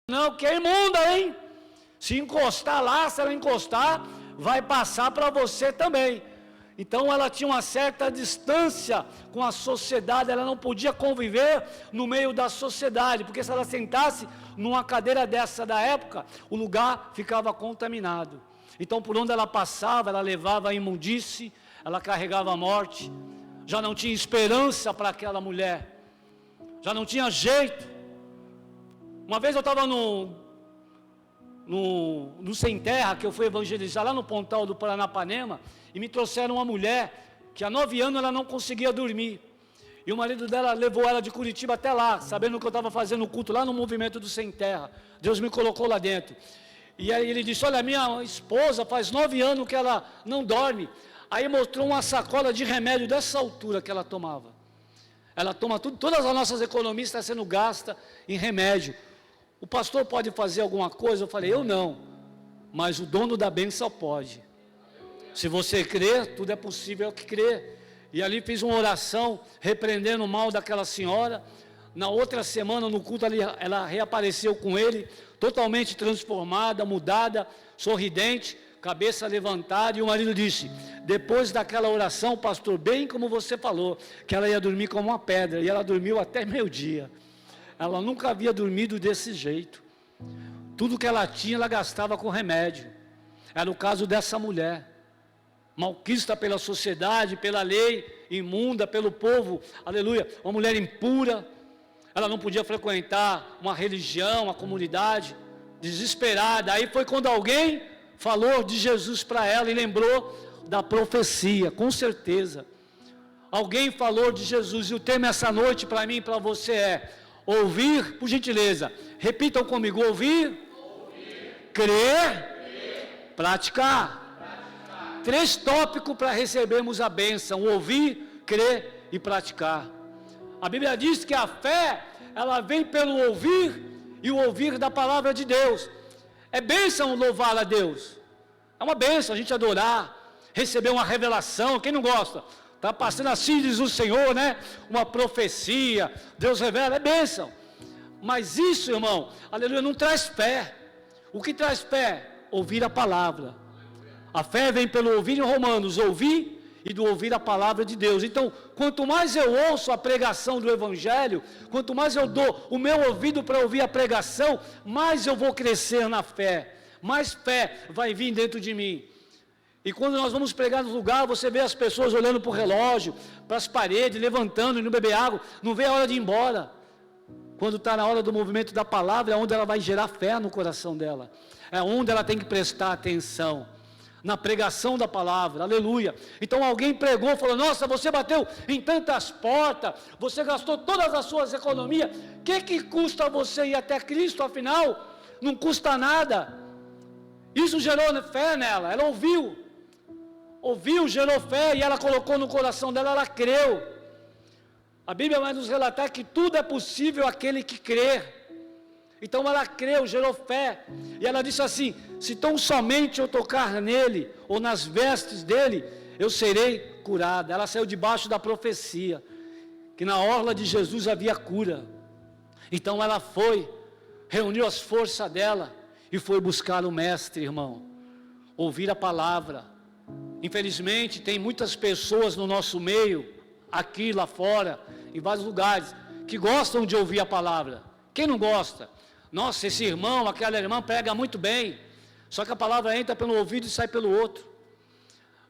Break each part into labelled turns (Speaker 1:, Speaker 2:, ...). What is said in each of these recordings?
Speaker 1: Não, que é imunda, hein? Se encostar lá, se ela encostar, vai passar para você também. Então ela tinha uma certa distância com a sociedade, ela não podia conviver no meio da sociedade, porque se ela sentasse numa cadeira dessa da época, o lugar ficava contaminado. Então por onde ela passava, ela levava a imundície, ela carregava a morte, já não tinha esperança para aquela mulher, já não tinha jeito. Uma vez eu estava no Sem Terra, que eu fui evangelizar lá no Pontal do Paranapanema, e me trouxeram uma mulher que há 9 anos ela não conseguia dormir, e o marido dela levou ela de Curitiba até lá, sabendo que eu estava fazendo o culto lá no movimento do Sem Terra. Deus me colocou lá dentro, e aí ele disse: olha, minha esposa faz 9 anos que ela não dorme. Aí mostrou uma sacola de remédio dessa altura que ela tomava. Ela toma tudo, todas as nossas economias estão sendo gastas em remédio. O pastor pode fazer alguma coisa? Eu falei: eu não, mas o dono da bênção pode. Se você crer, tudo é possível que crer. E ali fiz uma oração, repreendendo o mal daquela senhora. Na outra semana, no culto, ela reapareceu com ele, totalmente transformada, mudada, sorridente, cabeça levantada. E o marido disse, depois daquela oração, pastor, bem como você falou, que ela ia dormir como uma pedra. E ela dormiu até meio-dia. Ela nunca havia dormido desse jeito. Tudo que ela tinha, ela gastava com remédio. Era o caso dessa mulher, malquista pela sociedade, pela lei, imunda pelo povo, aleluia, uma mulher impura. Ela não podia frequentar uma religião, uma comunidade, desesperada. Aí foi quando alguém falou de Jesus para ela e lembrou da profecia, com certeza. Alguém falou de Jesus, e o tema essa noite para mim e para você é ouvir, por gentileza, repitam comigo: ouvir, crer, praticar. 3 tópicos para recebermos a bênção: ouvir, crer e praticar. A Bíblia diz que a fé, ela vem pelo ouvir, e o ouvir da palavra de Deus. É bênção louvar a Deus, é uma bênção a gente adorar, receber uma revelação. Quem não gosta? Está passando assim, diz o Senhor, né? Uma profecia, Deus revela, é bênção. Mas isso, irmão, aleluia, não traz fé. O que traz fé? Ouvir a palavra. A fé vem pelo ouvir, em Romanos, ouvir e do ouvir a palavra de Deus. Então, quanto mais eu ouço a pregação do Evangelho, quanto mais eu dou o meu ouvido para ouvir a pregação, mais eu vou crescer na fé, mais fé vai vir dentro de mim. E quando nós vamos pregar no lugar, você vê as pessoas olhando para o relógio, para as paredes, levantando e não beber água, não vê a hora de ir embora. Quando está na hora do movimento da palavra, é onde ela vai gerar fé no coração dela, é onde ela tem que prestar atenção, na pregação da palavra, aleluia. Então alguém pregou, falou: nossa, você bateu em tantas portas, você gastou todas as suas economias, o que custa você ir até Cristo? Afinal, não custa nada. Isso gerou fé nela, ela ouviu, gerou fé, e ela colocou no coração dela, ela creu. A Bíblia vai nos relatar que tudo é possível àquele que crer. Então ela creu, gerou fé, e ela disse assim: se tão somente eu tocar nele, ou nas vestes dele, eu serei curada. Ela saiu debaixo da profecia, que na orla de Jesus havia cura. Então ela foi, reuniu as forças dela, e foi buscar o mestre, irmão, ouvir a palavra. Infelizmente tem muitas pessoas no nosso meio, aqui, lá fora, em vários lugares, que gostam de ouvir a palavra. Quem não gosta? Nossa, esse irmão, aquela irmã prega muito bem, só que a palavra entra pelo ouvido e sai pelo outro.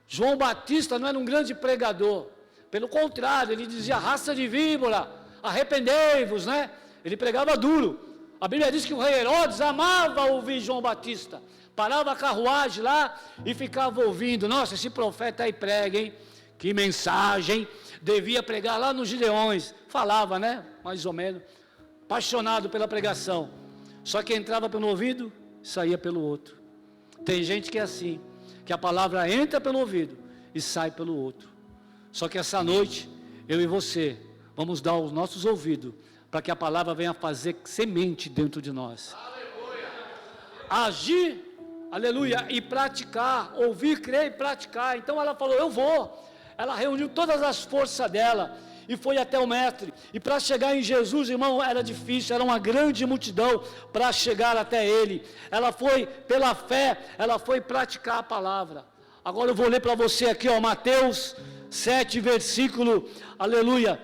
Speaker 1: João Batista não era um grande pregador, pelo contrário, ele dizia: raça de víbora, arrependei-vos, né? Ele pregava duro. A Bíblia diz que o rei Herodes amava ouvir João Batista, parava a carruagem lá e ficava ouvindo. Nossa, esse profeta aí prega, hein? Que mensagem, devia pregar lá nos Gideões. Falava, né? Mais ou menos, apaixonado pela pregação. Só que entrava pelo ouvido, saía pelo outro. Tem gente que é assim, que a palavra entra pelo ouvido e sai pelo outro. Só que essa noite, eu e você, vamos dar os nossos ouvidos, para que a palavra venha fazer semente dentro de nós. Aleluia. Agir, aleluia, e praticar, ouvir, crer e praticar. Então ela falou: eu vou. Ela reuniu todas as forças dela, e foi até o mestre. E para chegar em Jesus, irmão, era difícil, era uma grande multidão para chegar até ele. Ela foi pela fé, ela foi praticar a palavra. Agora eu vou ler para você aqui, ó, Mateus 7, versículo, aleluia,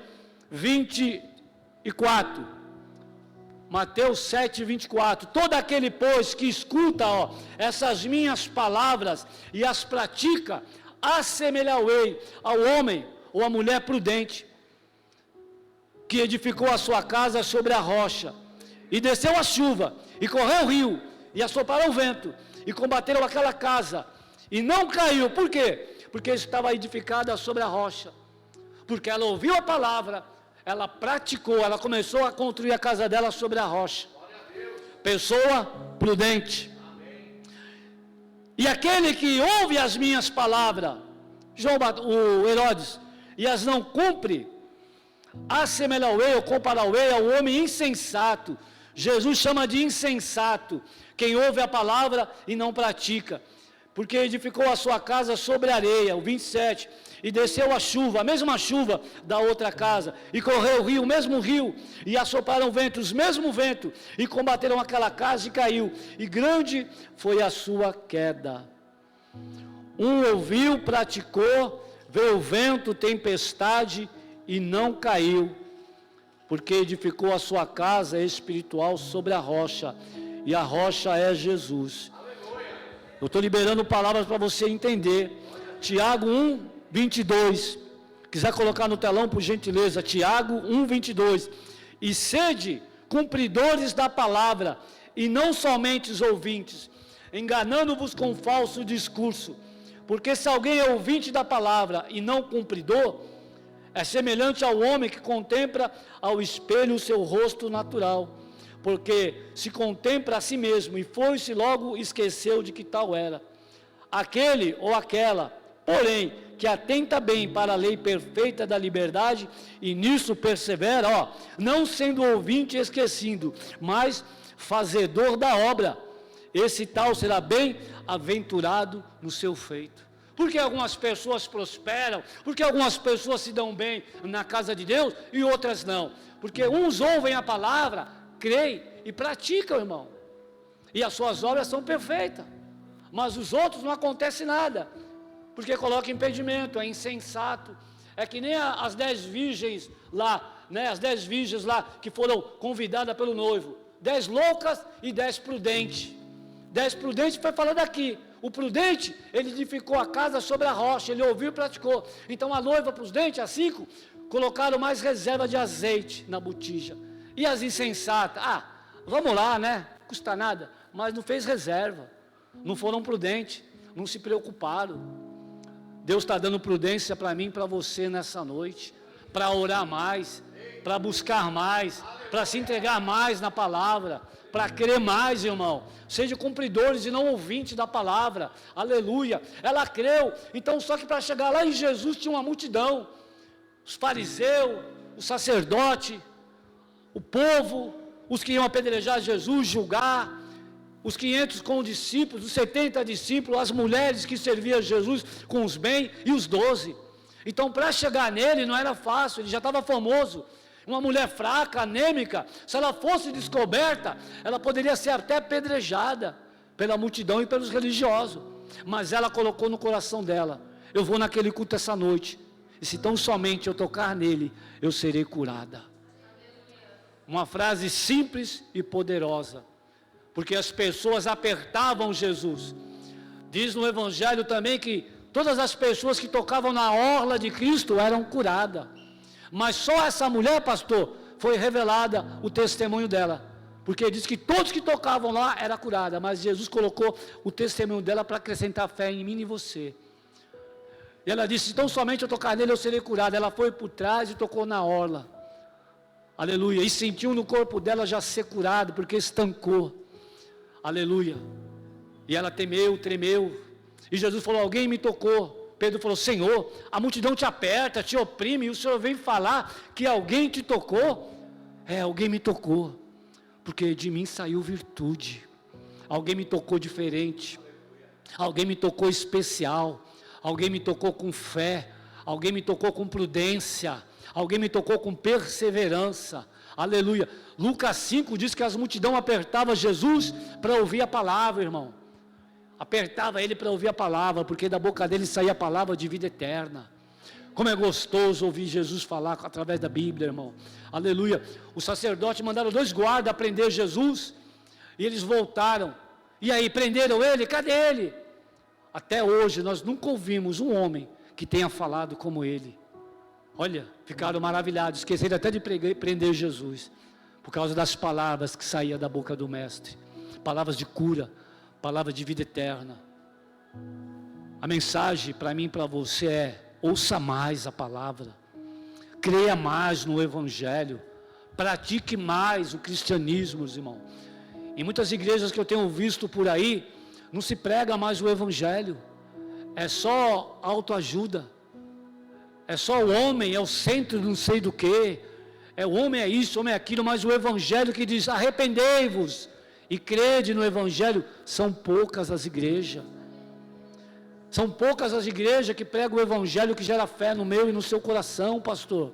Speaker 1: 24. Mateus 7, 24. Todo aquele, pois, que escuta, ó, essas minhas palavras e as pratica, assemelhar-ei ao homem ou à mulher prudente, que edificou a sua casa sobre a rocha, e desceu a chuva, e correu o rio, e assoprou o vento, e combateram aquela casa, e não caiu. Por quê? Porque estava edificada sobre a rocha, porque ela ouviu a palavra, ela praticou, ela começou a construir a casa dela sobre a rocha. Pessoa prudente. E aquele que ouve as minhas palavras, o Herodes, e as não cumpre, assemelhar-ei ou comparar-ei ao homem insensato. Jesus chama de insensato quem ouve a palavra e não pratica, porque edificou a sua casa sobre a areia, o 27, e desceu a chuva, a mesma chuva da outra casa, e correu o rio, o mesmo rio, e assopraram ventos, o mesmo vento, e combateram aquela casa e caiu, e grande foi a sua queda. Um ouviu, praticou, veio o vento, tempestade, e não caiu, porque edificou a sua casa espiritual sobre a rocha, e a rocha é Jesus. Eu estou liberando palavras para você entender. Tiago 1, 22. Quiser colocar no telão, por gentileza. Tiago 1, 22. E sede cumpridores da palavra, e não somente os ouvintes, enganando-vos com falso discurso. Porque se alguém é ouvinte da palavra e não cumpridor, é semelhante ao homem que contempla ao espelho o seu rosto natural. Porque se contempla a si mesmo e foi-se logo esqueceu de que tal era. Aquele ou aquela, porém, que atenta bem para a lei perfeita da liberdade e nisso persevera, ó, não sendo ouvinte esquecido, mas fazedor da obra, esse tal será bem-aventurado no seu feito. Porque algumas pessoas prosperam, porque algumas pessoas se dão bem na casa de Deus e outras não. Porque uns ouvem a palavra, creem e praticam, irmão, e as suas obras são perfeitas, mas os outros não acontece nada, porque coloca impedimento, é insensato. É que nem as 10 virgens lá, né, as 10 virgens lá que foram convidadas pelo noivo, 10 loucas e 10 prudentes. 10 prudentes foi falando aqui. O prudente, ele edificou a casa sobre a rocha, ele ouviu e praticou. Então a noiva prudente, as 5, colocaram mais reserva de azeite na botija. E as insensatas, vamos lá, né? Custa nada, mas não fez reserva, não foram prudentes, não se preocuparam. Deus está dando prudência para mim e para você nessa noite, para orar mais, para buscar mais, para se entregar mais na palavra, para crer mais, irmão. Seja cumpridores e não ouvintes da palavra, aleluia. Ela creu, então só que para chegar lá em Jesus tinha uma multidão, os fariseus, o sacerdote, o povo, os que iam apedrejar Jesus, julgar, os 500 com os discípulos, os 70 discípulos, as mulheres que serviam Jesus com os bens e os 12. Então para chegar nele não era fácil, ele já estava famoso. Uma mulher fraca, anêmica, se ela fosse descoberta, ela poderia ser até apedrejada pela multidão e pelos religiosos. Mas ela colocou no coração dela, eu vou naquele culto essa noite, e se tão somente eu tocar nele, eu serei curada. Uma frase simples e poderosa, porque as pessoas apertavam Jesus. Diz no Evangelho também que todas as pessoas que tocavam na orla de Cristo eram curadas. Mas só essa mulher, pastor, foi revelada o testemunho dela. Porque diz que todos que tocavam lá eram curados, mas Jesus colocou o testemunho dela para acrescentar fé em mim e você. E ela disse, então somente eu tocar nele eu serei curada. Ela foi por trás e tocou na orla. Aleluia. E sentiu no corpo dela já ser curado, porque estancou. Aleluia. E ela temeu, tremeu. E Jesus falou, alguém me tocou. Pedro falou, Senhor, a multidão te aperta, te oprime, e o Senhor vem falar que alguém te tocou? Alguém me tocou, porque de mim saiu virtude. Alguém me tocou diferente. Alguém me tocou especial. Alguém me tocou com fé. Alguém me tocou com prudência. Alguém me tocou com perseverança. Aleluia. Lucas 5 diz que as multidão apertava Jesus para ouvir a palavra, irmão. Apertava ele para ouvir a palavra, porque da boca dele saía a palavra de vida eterna. Como é gostoso ouvir Jesus falar através da Bíblia, irmão. Aleluia. Os sacerdotes mandaram 2 guardas prender Jesus, e eles voltaram. E aí, prenderam ele? Cadê ele? Até hoje nós nunca ouvimos um homem que tenha falado como ele. Olha, ficaram maravilhados, esqueceram até de prender Jesus, por causa das palavras que saíam da boca do mestre. Palavras de cura, palavras de vida eterna. A mensagem para mim e para você é: ouça mais a palavra, creia mais no Evangelho, pratique mais o cristianismo, irmão. Em muitas igrejas que eu tenho visto por aí, não se prega mais o Evangelho, é só autoajuda, é só o homem, é o centro não sei do que, é o homem é isso, o homem é aquilo, mas o Evangelho que diz: arrependei-vos e crede no Evangelho, são poucas as igrejas. São poucas as igrejas que pregam o Evangelho que gera fé no meu e no seu coração, pastor.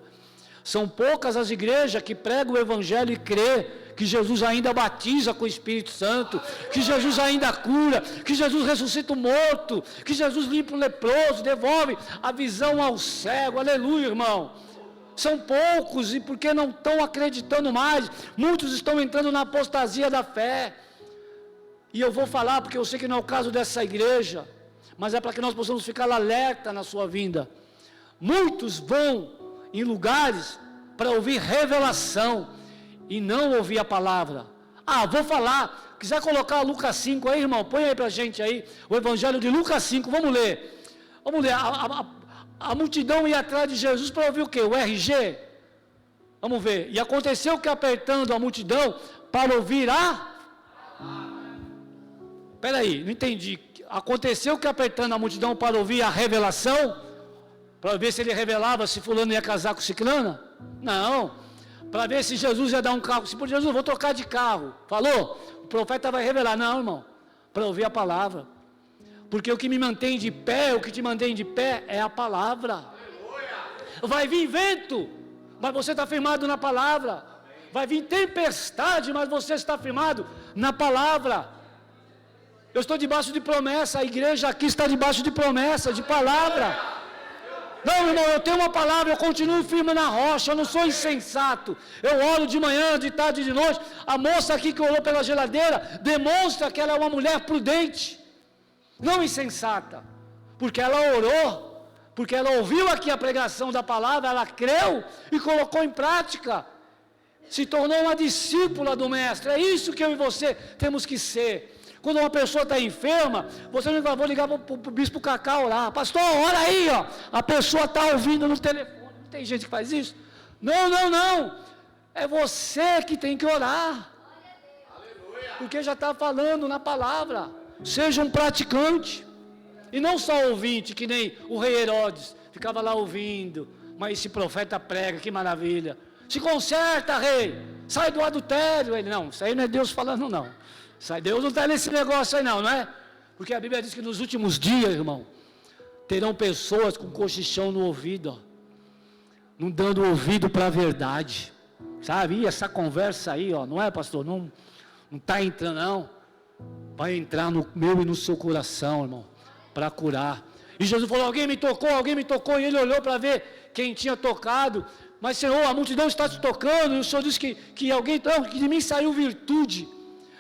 Speaker 1: São poucas as igrejas que pregam o Evangelho e crê que Jesus ainda batiza com o Espírito Santo, que Jesus ainda cura, que Jesus ressuscita o morto, que Jesus limpa o leproso, devolve a visão ao cego. Aleluia, irmão. São poucos, e porque não estão acreditando mais, muitos estão entrando na apostasia da fé. E eu vou falar, porque eu sei que não é o caso dessa igreja, mas é para que nós possamos ficar alerta na sua vinda. Muitos vão em lugares para ouvir revelação e não ouvir a palavra. Vou falar, quiser colocar Lucas 5 aí, irmão, põe aí para a gente aí, o Evangelho de Lucas 5, vamos ler. Vamos ler, a multidão ia atrás de Jesus para ouvir o quê? O RG? Vamos ver. E aconteceu que apertando a multidão para ouvir Espera aí, não entendi. Aconteceu que apertando a multidão para ouvir a revelação, para ver se ele revelava se fulano ia casar com ciclana? Não, para ver se Jesus ia dar um carro. Se por Jesus, eu vou trocar de carro. Falou? O profeta vai revelar. Não, irmão, para ouvir a palavra. Porque o que me mantém de pé, o que te mantém de pé é a palavra. Vai vir vento, mas você está firmado na palavra. Vai vir tempestade, mas você está firmado na palavra. Eu estou debaixo de promessa, a igreja aqui está debaixo de promessa, de palavra. Não, irmão, eu tenho uma palavra, eu continuo firme na rocha, eu não sou insensato. Eu oro de manhã, de tarde e de noite. A moça aqui que orou pela geladeira, demonstra que ela é uma mulher prudente, não insensata. Porque ela orou, porque ela ouviu aqui a pregação da palavra, ela creu e colocou em prática. Se tornou uma discípula do mestre. É isso que eu e você temos que ser. Quando uma pessoa está enferma, você não vai, vou ligar para o bispo Cacá orar. Pastor, ora aí, ó. A pessoa está ouvindo no telefone. Não tem gente que faz isso? Não. É você que tem que orar. Porque já está falando na palavra. Seja um praticante. E não só ouvinte, que nem o rei Herodes. Ficava lá ouvindo. Mas esse profeta prega, que maravilha. Se conserta, rei. Sai do adultério. Ele, não, isso aí não é Deus falando, não. Deus não está nesse negócio aí não é? Porque a Bíblia diz que nos últimos dias, irmão, terão pessoas com cochichão no ouvido, ó, não dando ouvido para a verdade, sabe? E essa conversa aí, ó, não é, pastor? Não está entrando, não. Vai entrar no meu e no seu coração, irmão, para curar. E Jesus falou: alguém me tocou, e ele olhou para ver quem tinha tocado. Mas, Senhor, a multidão está te tocando, e o Senhor disse que alguém, que de mim saiu virtude.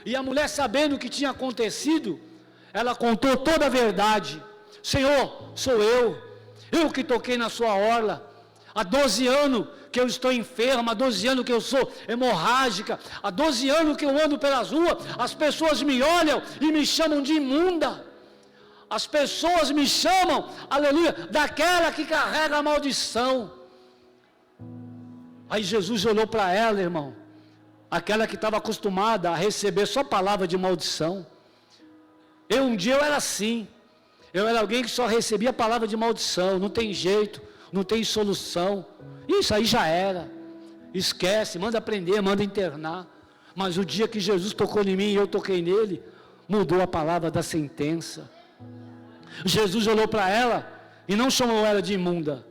Speaker 1: E a mulher, sabendo o que tinha acontecido, ela contou toda a verdade. Senhor, sou eu que toquei na sua orla. Há 12 anos que eu estou enferma, há 12 anos que eu sou hemorrágica, há 12 anos que eu ando pelas ruas, as pessoas me olham e me chamam de imunda. As pessoas me chamam, aleluia, daquela que carrega a maldição. Aí Jesus olhou para ela, irmão, aquela que estava acostumada a receber só palavra de maldição. Um dia eu era assim. Eu era alguém que só recebia palavra de maldição. Não tem jeito, não tem solução. Isso aí já era. Esquece, manda prender, manda internar. Mas o dia que Jesus tocou em mim e eu toquei nele, mudou a palavra da sentença. Jesus olhou para ela e não chamou ela de imunda,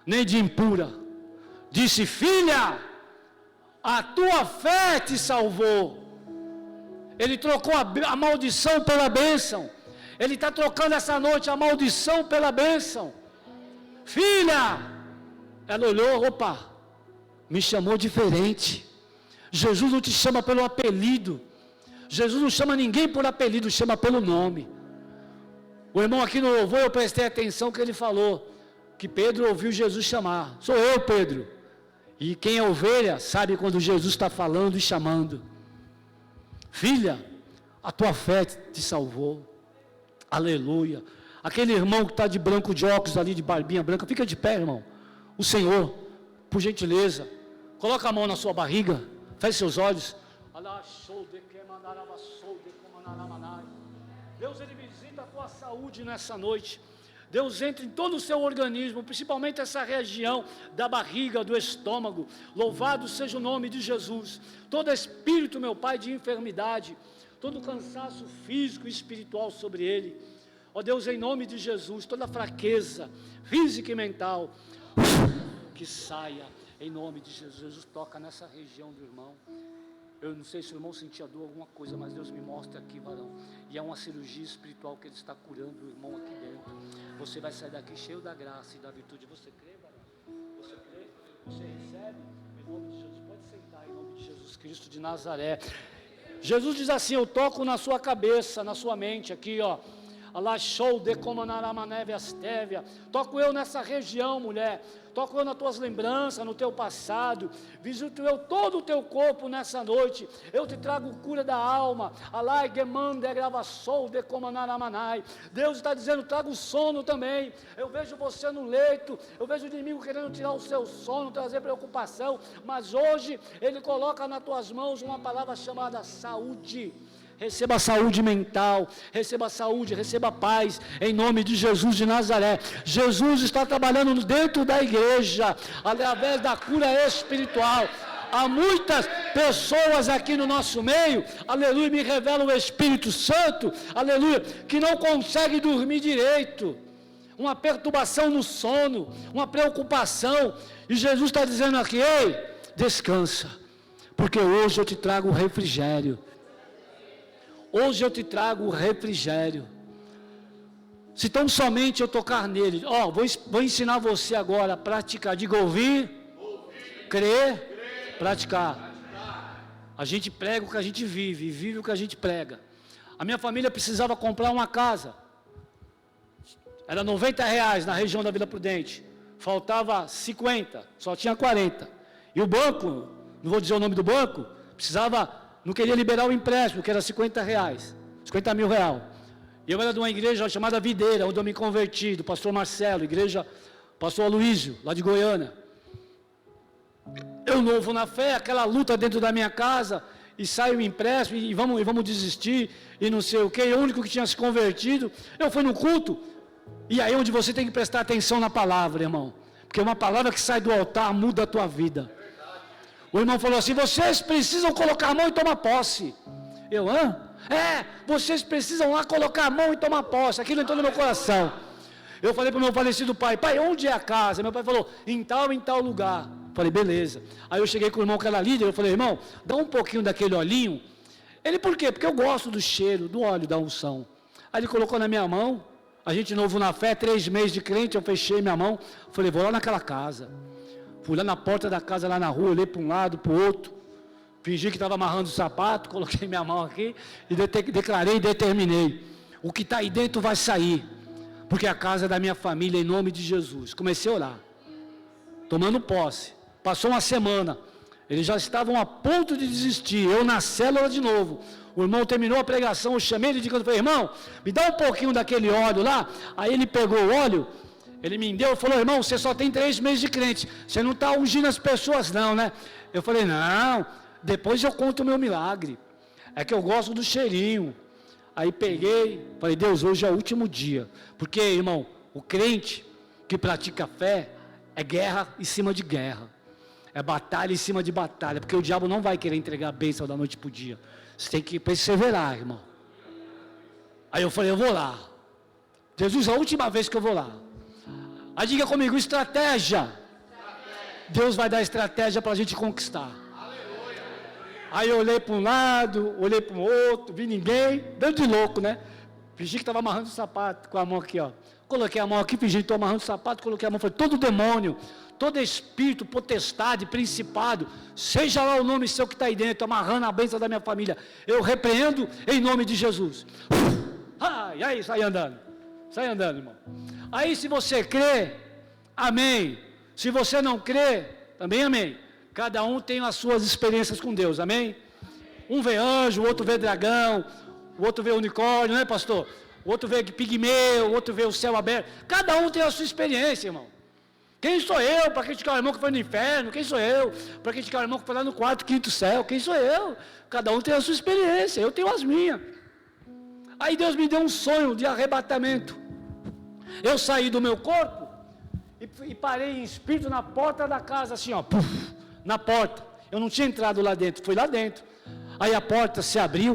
Speaker 1: nem de impura. Disse: filha, a tua fé te salvou. Ele trocou a maldição pela bênção. Ele está trocando essa noite a maldição pela bênção. Filha, ela olhou, opa, me chamou diferente. Jesus não te chama pelo apelido. Jesus não chama ninguém por apelido, chama pelo nome. O irmão aqui no louvor, eu prestei atenção que ele falou, que Pedro ouviu Jesus chamar. Sou eu, Pedro. E quem é ovelha, sabe quando Jesus está falando e chamando. Filha, a tua fé te salvou. Aleluia. Aquele irmão que está de branco de óculos ali, de barbinha branca, fica de pé, irmão. O Senhor, por gentileza, coloca a mão na sua barriga, feche seus olhos. Deus, Ele visita a tua saúde nessa noite. Deus entra em todo o seu organismo, principalmente essa região da barriga, do estômago. Louvado seja o nome de Jesus. Todo espírito, meu Pai, de enfermidade, todo cansaço físico e espiritual sobre ele. Ó Deus, em nome de Jesus, toda fraqueza física e mental, que saia, em nome de Jesus. Jesus toca nessa região do irmão. Eu não sei se o irmão sentia dor, alguma coisa, mas Deus me mostra aqui, varão. E é uma cirurgia espiritual que Ele está curando o irmão aqui dentro. Você vai sair daqui cheio da graça e da virtude. Você crê, varão? Você crê? Você recebe? Em nome de Jesus. Pode sentar em nome de Jesus Cristo de Nazaré. Jesus diz assim: eu toco na sua cabeça, na sua mente, aqui, ó. Toco eu nessa região, mulher. Toco eu nas tuas lembranças, no teu passado. Visito eu todo o teu corpo nessa noite. Eu te trago cura da alma. Deus está dizendo: trago sono também. Eu vejo você no leito. Eu vejo o inimigo querendo tirar o seu sono, trazer preocupação. Mas hoje Ele coloca nas tuas mãos uma palavra chamada saúde. Receba saúde mental, receba saúde, receba paz, em nome de Jesus de Nazaré. Jesus está trabalhando dentro da igreja, através da cura espiritual. Há muitas pessoas aqui no nosso meio, aleluia, me revela o Espírito Santo, aleluia, que não consegue dormir direito. Uma perturbação no sono, uma preocupação. E Jesus está dizendo aqui: ei, descansa, porque hoje eu te trago o refrigério. Hoje eu te trago o refrigério. Se tão somente eu tocar nele, vou ensinar você agora a praticar. Diga: ouvir, crer, praticar. A gente prega o que a gente vive, e vive o que a gente prega. A minha família precisava comprar uma casa. Era R$90 na região da Vila Prudente. Faltava 50, só tinha 40. E o banco, não vou dizer o nome do banco, não queria liberar o empréstimo, que era R$50, 50 mil reais. Eu era de uma igreja chamada Videira, onde eu me converti, do pastor Marcelo, igreja pastor Aloísio, lá de Goiânia. Eu novo na fé, aquela luta dentro da minha casa, e sai o empréstimo, e vamos desistir, e não sei o quê. Eu, o único que tinha se convertido, eu fui no culto, e aí onde você tem que prestar atenção na palavra, irmão, porque uma palavra que sai do altar muda a tua vida. O irmão falou assim: vocês precisam colocar a mão e tomar posse. Eu, vocês precisam lá colocar a mão e tomar posse. Aquilo entrou no meu coração. Eu falei para o meu falecido pai: pai, onde é a casa? Meu pai falou: em tal lugar. Falei: beleza. Aí eu cheguei com o irmão que era líder, eu falei: irmão, dá um pouquinho daquele olhinho. Ele: por quê? Porque eu gosto do cheiro, do óleo da unção. Aí ele colocou na minha mão. A gente novo na fé, 3 meses de crente, eu fechei minha mão. Falei: vou lá naquela casa. Fui lá na porta da casa, lá na rua, olhei para um lado, para o outro, fingi que estava amarrando o sapato, coloquei minha mão aqui e declarei e determinei: o que está aí dentro vai sair, porque a casa é da minha família, em nome de Jesus. Comecei a orar, tomando posse. Passou uma semana, eles já estavam a ponto de desistir, eu na célula de novo. O irmão terminou a pregação, eu chamei ele de canto, falei: irmão, me dá um pouquinho daquele óleo lá. Aí ele pegou o óleo, ele me deu e falou: irmão, você só tem 3 meses de crente, você não está ungindo as pessoas não, né? Eu falei: não, depois eu conto o meu milagre, é que eu gosto do cheirinho. Aí peguei, falei: Deus, hoje é o último dia, porque, irmão, o crente que pratica fé é guerra em cima de guerra, é batalha em cima de batalha, porque o diabo não vai querer entregar a bênção da noite para o dia, você tem que perseverar, irmão. Aí eu falei: eu vou lá, Jesus, é a última vez que eu vou lá. Aí diga comigo: estratégia. Deus vai dar estratégia para a gente conquistar. Aí eu olhei para um lado, olhei para o outro, vi ninguém, dando de louco, né? Fingi que estava amarrando o sapato com a mão aqui, ó. Coloquei a mão aqui, fingi que estou amarrando o sapato, coloquei a mão, falei, todo demônio, todo espírito, potestade, principado, seja lá o nome seu que está aí dentro, amarrando a bênção da minha família, eu repreendo em nome de Jesus. E aí, sai andando, irmão. Aí se você crê, amém. Se você não crê, também amém. Cada um tem as suas experiências com Deus, amém? Um vê anjo, o outro vê dragão, o outro vê unicórnio, né, pastor? O outro vê pigmeu, o outro vê o céu aberto. Cada um tem a sua experiência, irmão. Quem sou eu para criticar o irmão que foi no inferno? Quem sou eu para criticar o irmão que foi lá no quarto, quinto céu? Quem sou eu? Cada um tem a sua experiência, eu tenho as minhas. Aí Deus me deu um sonho de arrebatamento. Eu saí do meu corpo e parei em espírito na porta da casa, assim, ó, na porta. Eu não tinha entrado lá dentro, fui lá dentro. Aí a porta se abriu,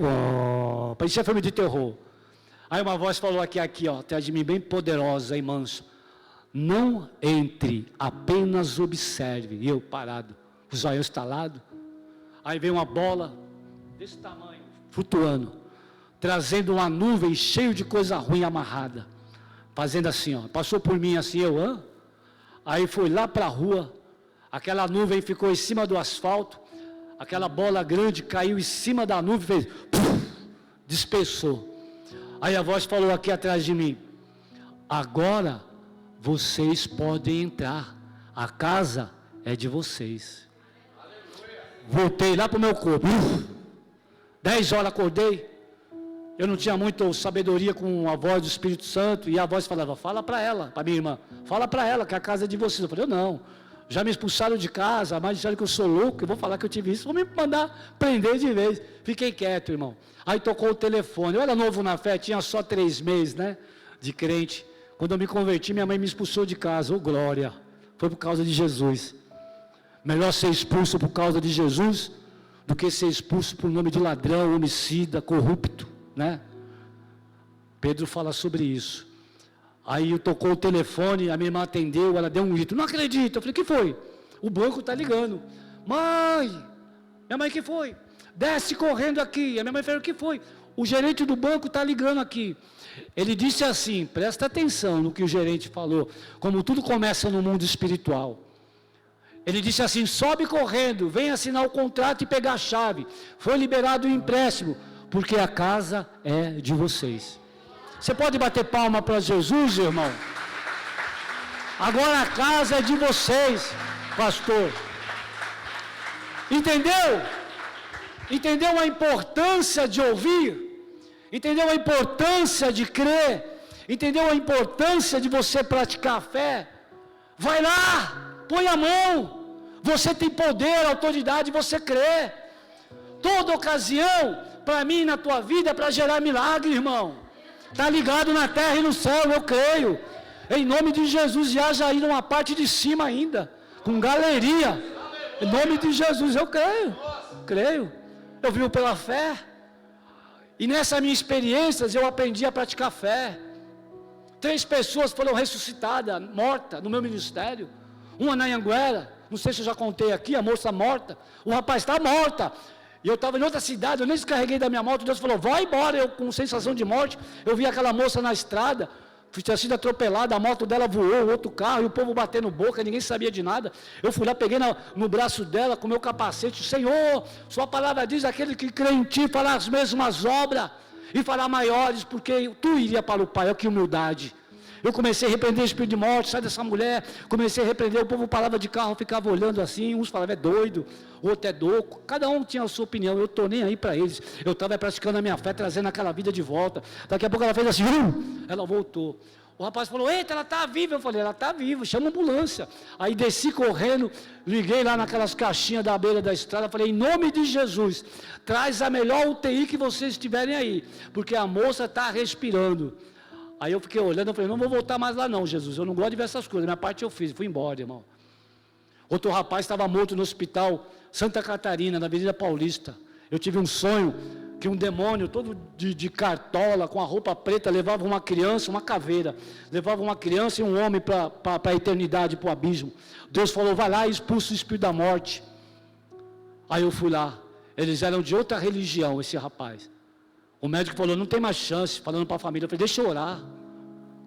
Speaker 1: parecia filme de terror. Aí uma voz falou aqui, ó, atrás de mim, bem poderosa e mansa. Não entre, apenas observe. E eu parado, os olhos estalados. Aí veio uma bola desse tamanho, flutuando, trazendo uma nuvem cheia de coisa ruim amarrada. Fazendo assim, ó, passou por mim assim, Aí fui lá para a rua, aquela nuvem ficou em cima do asfalto, aquela bola grande caiu em cima da nuvem, fez, dispersou. Aí a voz falou aqui atrás de mim, agora vocês podem entrar, a casa é de vocês. Voltei lá para o meu corpo, 10 horas acordei, eu não tinha muita sabedoria com a voz do Espírito Santo, e a voz falava, fala para ela, para minha irmã, fala para ela que a casa é de vocês. Eu falei, não, já me expulsaram de casa, mas disseram que eu sou louco, eu vou falar que eu tive isso, vou me mandar prender de vez. Fiquei quieto, irmão. Aí tocou o telefone, eu era novo na fé, tinha só 3 meses, né, de crente. Quando eu me converti, minha mãe me expulsou de casa, glória, foi por causa de Jesus. Melhor ser expulso por causa de Jesus, do que ser expulso por nome de ladrão, homicida, corrupto, né? Pedro fala sobre isso. Aí tocou o telefone, a minha irmã atendeu, ela deu um grito, não acredito. Eu falei, que foi? O banco está ligando. Mãe, minha mãe, que foi? Desce correndo aqui. A minha mãe falou, o que foi? O gerente do banco está ligando aqui. Ele disse assim, presta atenção no que o gerente falou, como tudo começa no mundo espiritual. Ele disse assim, sobe correndo, vem assinar o contrato e pegar a chave. Foi liberado o empréstimo, porque a casa é de vocês. Você pode bater palma para Jesus, irmão? Agora a casa é de vocês, pastor. Entendeu? Entendeu a importância de ouvir? Entendeu a importância de crer? Entendeu a importância de você praticar a fé? Vai lá, põe a mão. Você tem poder, autoridade, você crê. Toda ocasião, para mim, na tua vida, é para gerar milagre, irmão. Está ligado na terra e no céu, eu creio. Em nome de Jesus, e haja aí numa parte de cima ainda, com galeria. Em nome de Jesus, eu creio. Creio. Eu vivo pela fé. E nessas minhas experiências, eu aprendi a praticar fé. 3 pessoas foram ressuscitadas, mortas, no meu ministério. Uma na Anhanguera, não sei se eu já contei aqui, a moça morta. O rapaz está morta. E eu estava em outra cidade, eu nem descarreguei da minha moto, Deus falou, vai embora, eu com sensação de morte, eu vi aquela moça na estrada, tinha sido atropelada, a moto dela voou, outro carro, e o povo batendo boca, ninguém sabia de nada. Eu fui lá, peguei no braço dela, com o meu capacete, Senhor, sua palavra diz, aquele que crê em ti, fará as mesmas obras, e fará maiores, porque tu iria para o Pai, olha que humildade. Eu comecei a repreender o espírito de morte, sai dessa mulher, comecei a repreender, o povo parava de carro, ficava olhando assim, uns falavam é doido, outro é louco, cada um tinha a sua opinião, eu estou nem aí para eles, eu estava praticando a minha fé, trazendo aquela vida de volta, daqui a pouco ela fez assim, ela voltou, o rapaz falou, eita, ela está viva, eu falei, ela está viva, chama a ambulância, aí desci correndo, liguei lá naquelas caixinhas da beira da estrada, falei, em nome de Jesus, traz a melhor UTI que vocês tiverem aí, porque a moça está respirando. Aí eu fiquei olhando, eu falei, não vou voltar mais lá não, Jesus, eu não gosto de ver essas coisas, minha parte eu fiz, fui embora, irmão. Outro rapaz estava morto no hospital Santa Catarina, na Avenida Paulista. Eu tive um sonho que um demônio todo de cartola, com a roupa preta, levava uma criança, uma caveira, levava uma criança e um homem para a eternidade, para o abismo. Deus falou, vai lá e expulsa o espírito da morte. Aí eu fui lá, eles eram de outra religião, esse rapaz. O médico falou, não tem mais chance, falando para a família. Eu falei, deixa eu orar,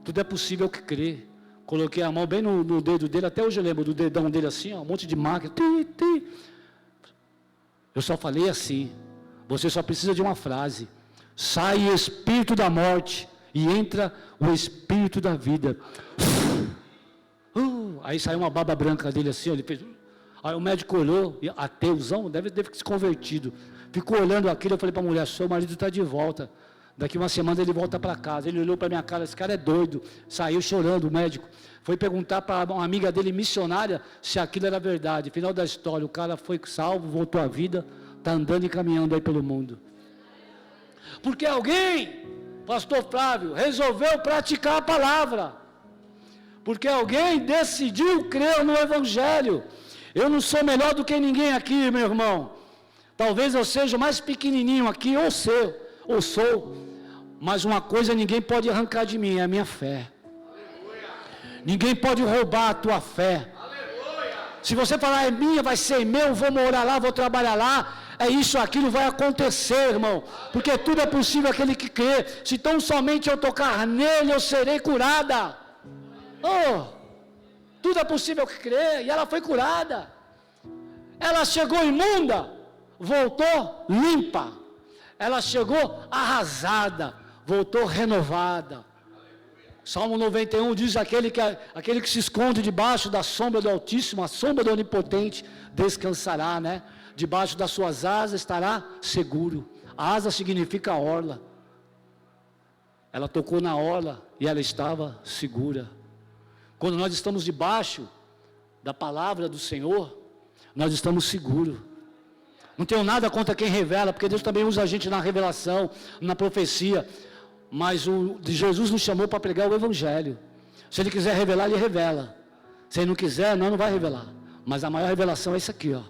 Speaker 1: tudo é possível que crer. Coloquei a mão bem no dedo dele, até hoje eu lembro do dedão dele assim, ó, um monte de máquina. Eu só falei assim, você só precisa de uma frase, sai espírito da morte e entra o espírito da vida. Aí saiu uma baba branca dele assim, ó, ele fez... Aí o médico olhou, ateuzão, deve ter se convertido, ficou olhando aquilo. Eu falei para a mulher, seu marido está de volta, daqui uma semana ele volta para casa. Ele olhou para a minha cara, esse cara é doido, saiu chorando o médico, foi perguntar para uma amiga dele, missionária, se aquilo era verdade. Final da história, o cara foi salvo, voltou à vida, está andando e caminhando aí pelo mundo. Porque alguém, pastor Flávio, resolveu praticar a palavra, porque alguém decidiu crer no Evangelho. Eu não sou melhor do que ninguém aqui, meu irmão. Talvez eu seja o mais pequenininho aqui, ou sou. Mas uma coisa ninguém pode arrancar de mim, é a minha fé. Aleluia. Ninguém pode roubar a tua fé. Aleluia. Se você falar, é minha, vai ser meu, vou morar lá, vou trabalhar lá, é isso, aquilo vai acontecer, irmão. Porque tudo é possível aquele que crê. Se tão somente eu tocar nele, eu serei curada. Oh! Tudo é possível que crê, e ela foi curada. Ela chegou imunda, voltou limpa. Ela chegou arrasada, voltou renovada. Salmo 91 diz, aquele que se esconde debaixo da sombra do Altíssimo, a sombra do Onipotente, descansará, né? Debaixo das suas asas estará seguro. A asa significa orla. Ela tocou na orla e ela estava segura. Quando nós estamos debaixo da palavra do Senhor, nós estamos seguros. Não tenho nada contra quem revela, porque Deus também usa a gente na revelação, na profecia. Mas Jesus nos chamou para pregar o Evangelho. Se Ele quiser revelar, Ele revela. Se Ele não quiser, não vai revelar. Mas a maior revelação é isso aqui, ó.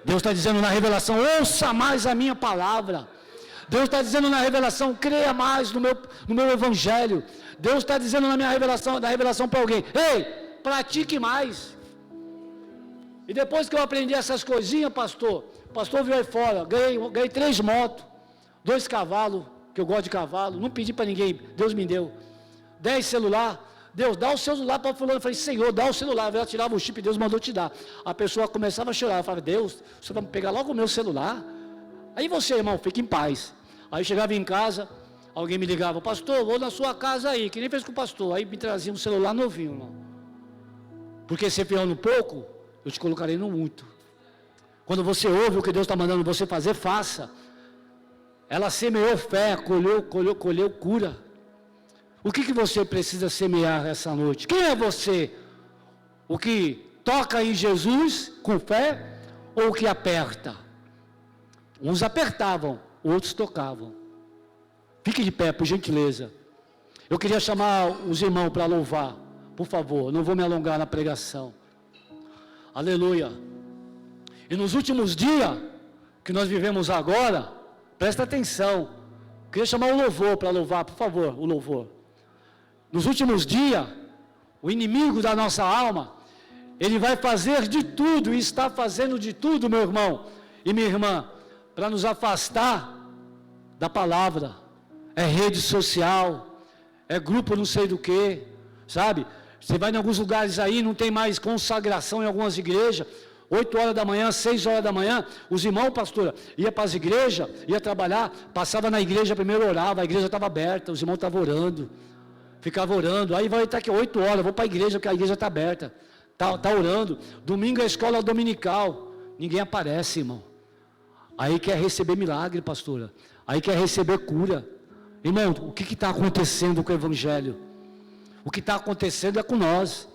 Speaker 1: Deus está dizendo na revelação, ouça mais a minha palavra. Deus está dizendo na revelação, creia mais no meu Evangelho. Deus está dizendo na revelação para alguém, ei, pratique mais. E depois que eu aprendi essas coisinhas, pastor veio aí fora, ganhei 3 motos, 2 cavalos, que eu gosto de cavalo, não pedi para ninguém, Deus me deu. 10 celular, Deus, dá o celular para fulano. Eu falei, Senhor, dá o celular. Ela tirava o chip, Deus mandou te dar. A pessoa começava a chorar, eu falava, Deus, o Senhor vai me pegar logo o meu celular? Aí você, irmão, fica em paz. Aí eu chegava em casa, alguém me ligava, pastor, vou na sua casa aí, que nem fez com o pastor. Aí me trazia um celular novinho, irmão. Porque se fiel no pouco, eu te colocarei no muito. Quando você ouve o que Deus está mandando você fazer, faça. Ela semeou fé, colheu cura. O que você precisa semear essa noite? Quem é você? O que toca em Jesus com fé ou o que aperta? Uns apertavam, outros tocavam. Fique de pé, por gentileza. Eu queria chamar os irmãos para louvar, por favor, não vou me alongar na pregação. Aleluia. E nos últimos dias que nós vivemos agora, presta atenção. Queria chamar o louvor para louvar, por favor, o louvor. Nos últimos dias, o inimigo da nossa alma, ele vai fazer de tudo, e está fazendo de tudo, meu irmão e minha irmã, para nos afastar da palavra. É rede social, é grupo não sei do que, sabe? Você vai em alguns lugares aí, não tem mais consagração em algumas igrejas, 8 horas da manhã, 6 horas da manhã, os irmãos, pastora, ia para as igrejas, ia trabalhar, passava na igreja, primeiro orava, a igreja estava aberta, os irmãos estavam orando, ficava orando, aí vai estar aqui 8 horas, vou para a igreja, porque a igreja está aberta, está orando, domingo é a escola dominical, ninguém aparece, irmão. Aí quer receber milagre, pastora, aí quer receber cura. Irmão, o que está acontecendo com o Evangelho? O que está acontecendo é com nós.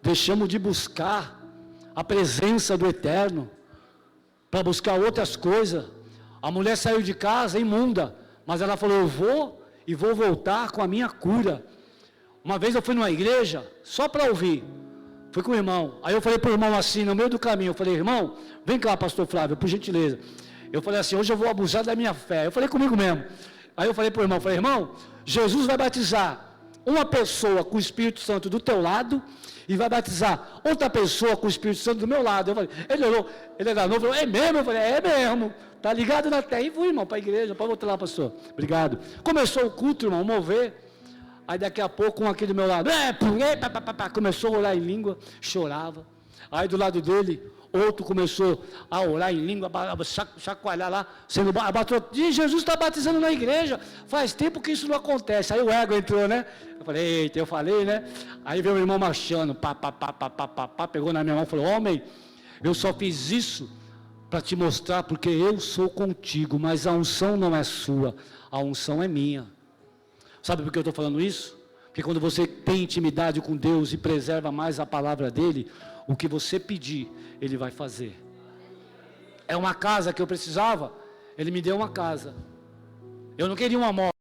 Speaker 1: Deixamos de buscar a presença do Eterno para buscar outras coisas. A mulher saiu de casa imunda, mas ela falou, eu vou e vou voltar com a minha cura. Uma vez eu fui numa igreja, só para ouvir, fui com o irmão, aí eu falei para o irmão assim, no meio do caminho, eu falei, irmão, vem cá, pastor Flávio, por gentileza, Eu falei assim, hoje eu vou abusar da minha fé. Eu falei comigo mesmo. Aí eu falei para o irmão, irmão, Jesus vai batizar uma pessoa com o Espírito Santo do teu lado e vai batizar outra pessoa com o Espírito Santo do meu lado. Eu falei, ele olhou, ele era novo, falou, é mesmo? Eu falei, é mesmo. Tá ligado na terra? E fui, irmão, para a igreja. Pode voltar lá, pastor. Obrigado. Começou o culto, irmão, mover. Aí daqui a pouco, um aqui do meu lado, começou a orar em língua, chorava. Aí do lado dele, outro começou a orar em língua, chacoalhar lá, sendo batizado. E Jesus está batizando na igreja. Faz tempo que isso não acontece. Aí o ego entrou, né? Eu falei, eita, eu falei, né? Aí veio o irmão marchando, pegou na minha mão e falou, homem, eu só fiz isso para te mostrar, porque eu sou contigo, mas a unção não é sua, a unção é minha. Sabe por que eu estou falando isso? Porque quando você tem intimidade com Deus e preserva mais a palavra dele, o que você pedir, ele vai fazer. É uma casa que eu precisava, ele me deu uma casa. Eu não queria uma moto.